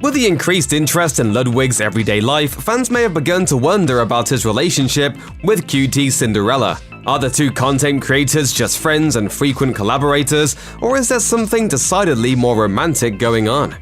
With the increased interest in Ludwig's everyday life, fans may have begun to wonder about his relationship with QTCinderella. Are the two content creators just friends and frequent collaborators, or is there something decidedly more romantic going on?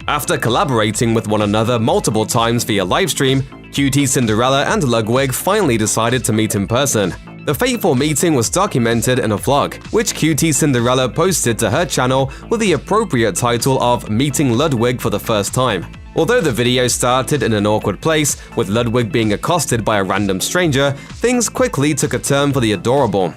After collaborating with one another multiple times via livestream, QTCinderella and Ludwig finally decided to meet in person. The fateful meeting was documented in a vlog, which QTCinderella posted to her channel with the appropriate title of Meeting Ludwig for the First Time. Although the video started in an awkward place, with Ludwig being accosted by a random stranger, things quickly took a turn for the adorable.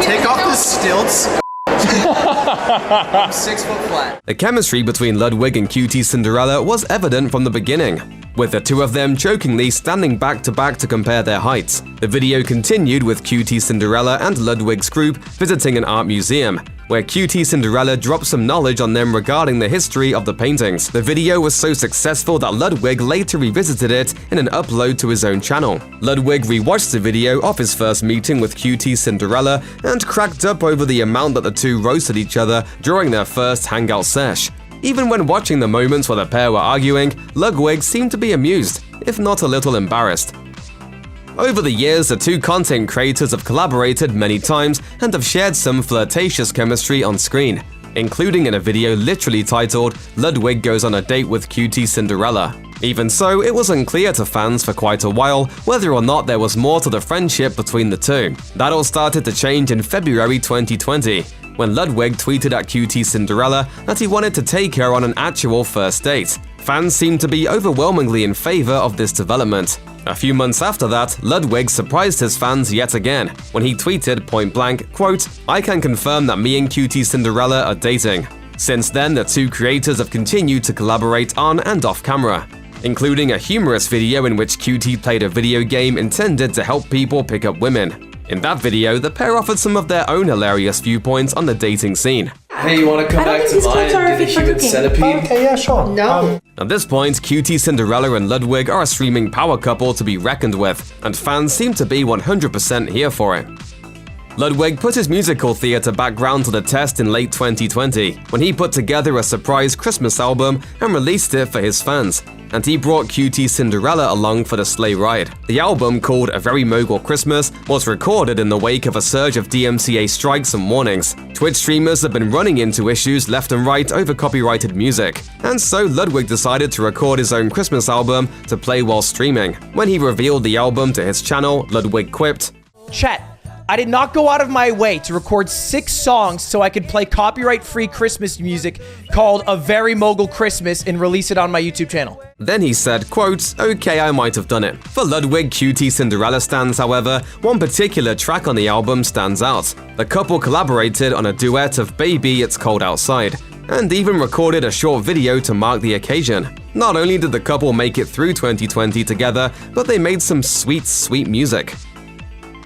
Take off the stilts. I'm 6 foot flat. The chemistry between Ludwig and QTCinderella was evident from the beginning, with the two of them jokingly standing back to back to compare their heights. The video continued with QTCinderella and Ludwig's group visiting an art museum, where QTCinderella dropped some knowledge on them regarding the history of the paintings. The video was so successful that Ludwig later revisited it in an upload to his own channel. Ludwig rewatched the video of his first meeting with QTCinderella and cracked up over the amount that the two roasted each other during their first hangout sesh. Even when watching the moments where the pair were arguing, Ludwig seemed to be amused, if not a little embarrassed. Over the years, the two content creators have collaborated many times and have shared some flirtatious chemistry on screen, including in a video literally titled "Ludwig Goes on a Date with QTCinderella." Even so, it was unclear to fans for quite a while whether or not there was more to the friendship between the two. That all started to change in February 2020, when Ludwig tweeted at QTCinderella that he wanted to take her on an actual first date. Fans seemed to be overwhelmingly in favor of this development. A few months after that, Ludwig surprised his fans yet again when he tweeted point-blank, quote, "I can confirm that me and QTCinderella are dating." Since then, the two creators have continued to collaborate on and off camera, including a humorous video in which QT played a video game intended to help people pick up women. In that video, the pair offered some of their own hilarious viewpoints on the dating scene. Hey, you want to come back to mine and do the human centipede? Okay, yeah, sure. No. At this point, QTCinderella and Ludwig are a streaming power couple to be reckoned with, and fans seem to be 100% here for it. Ludwig put his musical theater background to the test in late 2020 when he put together a surprise Christmas album and released it for his fans, and he brought QTCinderella along for the sleigh ride. The album, called A Very Mogul Christmas, was recorded in the wake of a surge of DMCA strikes and warnings. Twitch streamers have been running into issues left and right over copyrighted music, and so Ludwig decided to record his own Christmas album to play while streaming. When he revealed the album to his channel, Ludwig quipped, "Chat, I did not go out of my way to record 6 songs so I could play copyright-free Christmas music called A Very Mogul Christmas and release it on my YouTube channel." Then he said, quote, "Okay, I might have done it." For Ludwig QTCinderella stans, however, one particular track on the album stands out. The couple collaborated on a duet of Baby It's Cold Outside, and even recorded a short video to mark the occasion. Not only did the couple make it through 2020 together, but they made some sweet, sweet music.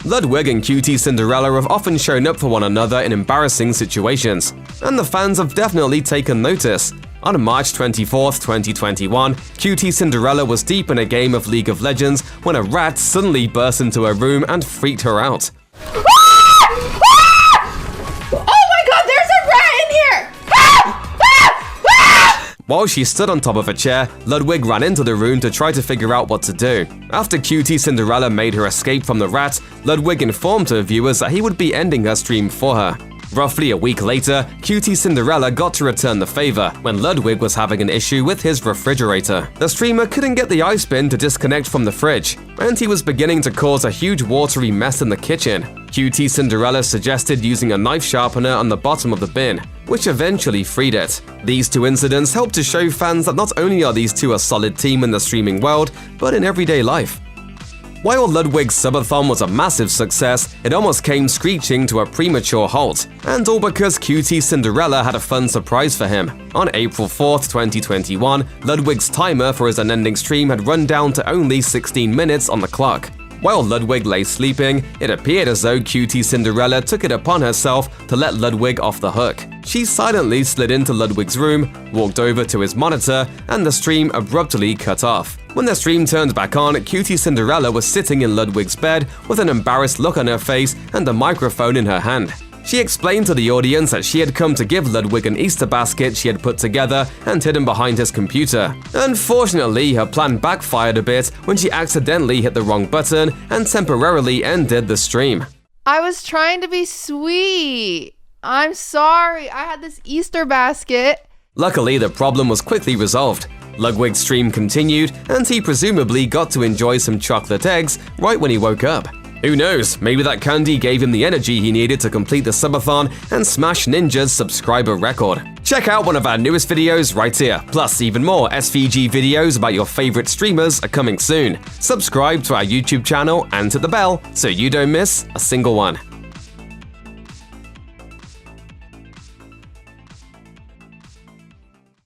Ludwig and QTCinderella have often shown up for one another in embarrassing situations, and the fans have definitely taken notice. On March 24, 2021, QTCinderella was deep in a game of League of Legends when a rat suddenly burst into her room and freaked her out. While she stood on top of a chair, Ludwig ran into the room to try to figure out what to do. After QTCinderella made her escape from the rat, Ludwig informed her viewers that he would be ending her stream for her. Roughly a week later, QTCinderella got to return the favor when Ludwig was having an issue with his refrigerator. The streamer couldn't get the ice bin to disconnect from the fridge, and he was beginning to cause a huge watery mess in the kitchen. QTCinderella suggested using a knife sharpener on the bottom of the bin, which eventually freed it. These two incidents helped to show fans that not only are these two a solid team in the streaming world, but in everyday life. While Ludwig's subathon was a massive success, it almost came screeching to a premature halt, and all because QTCinderella had a fun surprise for him. On April 4th, 2021, Ludwig's timer for his unending stream had run down to only 16 minutes on the clock. While Ludwig lay sleeping, it appeared as though QTCinderella took it upon herself to let Ludwig off the hook. She silently slid into Ludwig's room, walked over to his monitor, and the stream abruptly cut off. When the stream turned back on, QTCinderella was sitting in Ludwig's bed with an embarrassed look on her face and a microphone in her hand. She explained to the audience that she had come to give Ludwig an Easter basket she had put together and hidden behind his computer. Unfortunately, her plan backfired a bit when she accidentally hit the wrong button and temporarily ended the stream. I was trying to be sweet. I'm sorry. I had this Easter basket. Luckily, the problem was quickly resolved. Ludwig's stream continued, and he presumably got to enjoy some chocolate eggs right when he woke up. Who knows, maybe that candy gave him the energy he needed to complete the subathon and smash Ninja's subscriber record. Check out one of our newest videos right here. Plus, even more SVG videos about your favorite streamers are coming soon. Subscribe to our YouTube channel and hit the bell so you don't miss a single one.